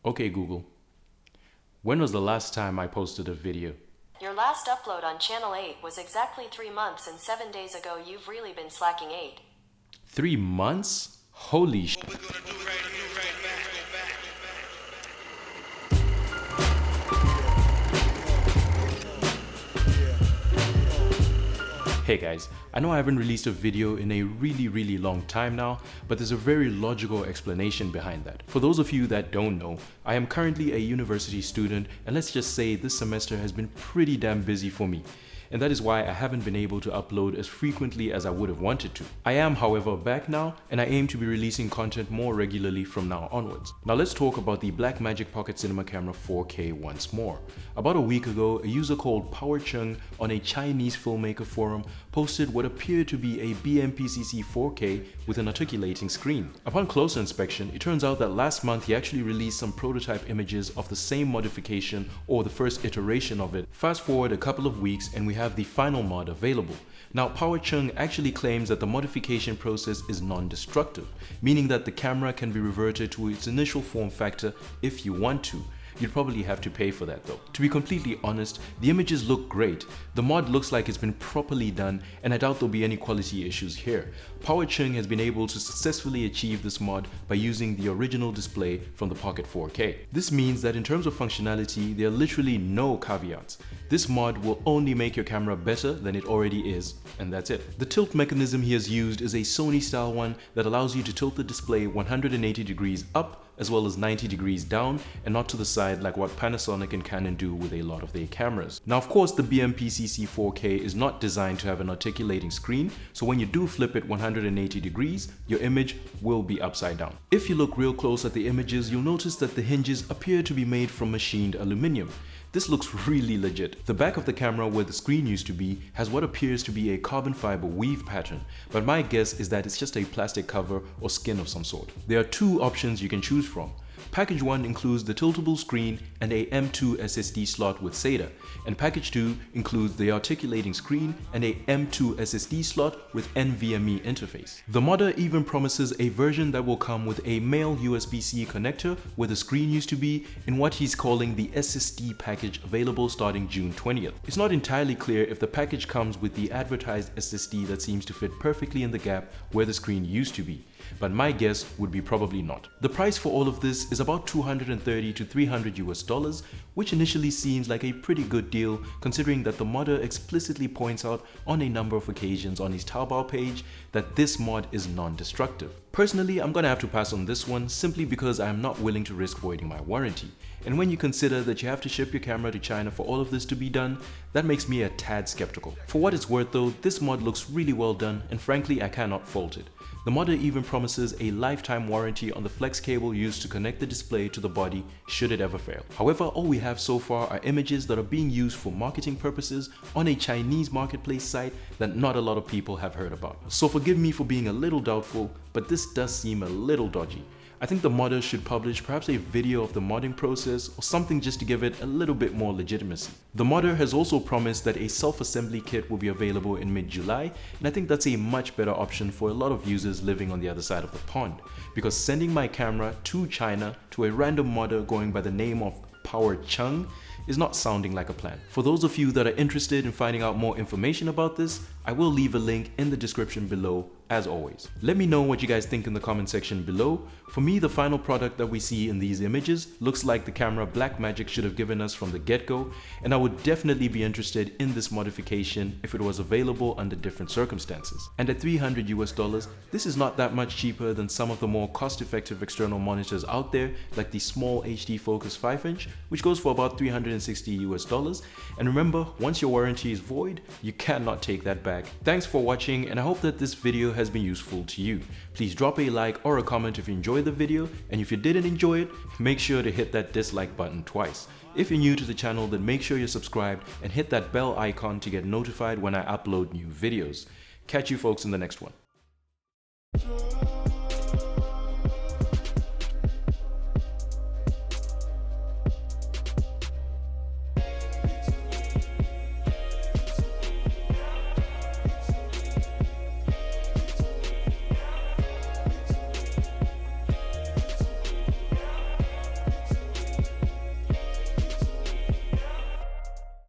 Okay, Google, when was the last time I posted a video? Your last upload on Channel 8 was exactly 3 months and 7 days ago. You've really been slacking 8. 3 months? Holy sh! Hey guys, I know I haven't released a video in a really long time now, but there's a very logical explanation behind that. For those of you that don't know, I am currently a university student, and let's just say this semester has been pretty damn busy for me. And that is why I haven't been able to upload as frequently as I would have wanted to. I am, however, back now, and I aim to be releasing content more regularly from now onwards. Now let's talk about the Blackmagic Pocket Cinema Camera 4K once more. About a week ago, a user called Power Chung on a Chinese filmmaker forum posted what appeared to be a BMPCC 4K with an articulating screen. Upon closer inspection, it turns out that last month he actually released some prototype images of the same modification or the first iteration of it. Fast forward a couple of weeks and we have the final mod available. Now, Power Chung actually claims that the modification process is non-destructive, meaning that the camera can be reverted to its initial form factor if you want to. You'd probably have to pay for that though. To be completely honest, the images look great. The mod looks like it's been properly done, and I doubt there'll be any quality issues here. Power Chung has been able to successfully achieve this mod by using the original display from the Pocket 4K. This means that in terms of functionality, there are literally no caveats. This mod will only make your camera better than it already is, and that's it. The tilt mechanism he has used is a Sony style one that allows you to tilt the display 180 degrees up as well as 90 degrees down and not to the side like what Panasonic and Canon do with a lot of their cameras. Now of course the BMPCC 4K is not designed to have an articulating screen, so when you do flip it 180 degrees, your image will be upside down. If you look real close at the images, you'll notice that the hinges appear to be made from machined aluminum. This looks really legit. The back of the camera where the screen used to be has what appears to be a carbon fiber weave pattern, but my guess is that it's just a plastic cover or skin of some sort. There are two options you can choose from. Package 1 includes the tiltable screen and a M2 SSD slot with SATA, and Package 2 includes the articulating screen and a M2 SSD slot with NVMe interface. The modder even promises a version that will come with a male USB-C connector where the screen used to be in what he's calling the SSD package, available starting June 20th. It's not entirely clear if the package comes with the advertised SSD that seems to fit perfectly in the gap where the screen used to be, but my guess would be probably not. The price for all of this is about $230 to $300 US, which initially seems like a pretty good deal considering that the modder explicitly points out on a number of occasions on his Taobao page that this mod is non-destructive. Personally, I'm gonna have to pass on this one simply because I am not willing to risk voiding my warranty. And when you consider that you have to ship your camera to China for all of this to be done, that makes me a tad skeptical. For what it's worth though, this mod looks really well done, and frankly I cannot fault it. The modder even promises a lifetime warranty on the flex cable used to connect the display to the body should it ever fail. However, all we have so far are images that are being used for marketing purposes on a Chinese marketplace site that not a lot of people have heard about. So forgive me for being a little doubtful, but this does seem a little dodgy. I think the modder should publish perhaps a video of the modding process or something just to give it a little bit more legitimacy. The modder has also promised that a self-assembly kit will be available in mid-July, and I think that's a much better option for a lot of users living on the other side of the pond, because sending my camera to China to a random modder going by the name of Power Chung is not sounding like a plan. For those of you that are interested in finding out more information about this, I will leave a link in the description below as always. Let me know what you guys think in the comment section below. For me, the final product that we see in these images looks like the camera Blackmagic should have given us from the get-go, and I would definitely be interested in this modification if it was available under different circumstances. And at $300 US, this is not that much cheaper than some of the more cost-effective external monitors out there, like the small HD Focus 5-inch, which goes for about $360 US. And remember, once your warranty is void, you cannot take that back. Thanks for watching, and I hope that this video has been useful to you. Please drop a like or a comment if you enjoyed the video, and if you didn't enjoy it, make sure to hit that dislike button twice. If you're new to the channel, then make sure you're subscribed and hit that bell icon to get notified when I upload new videos. Catch you folks in the next one.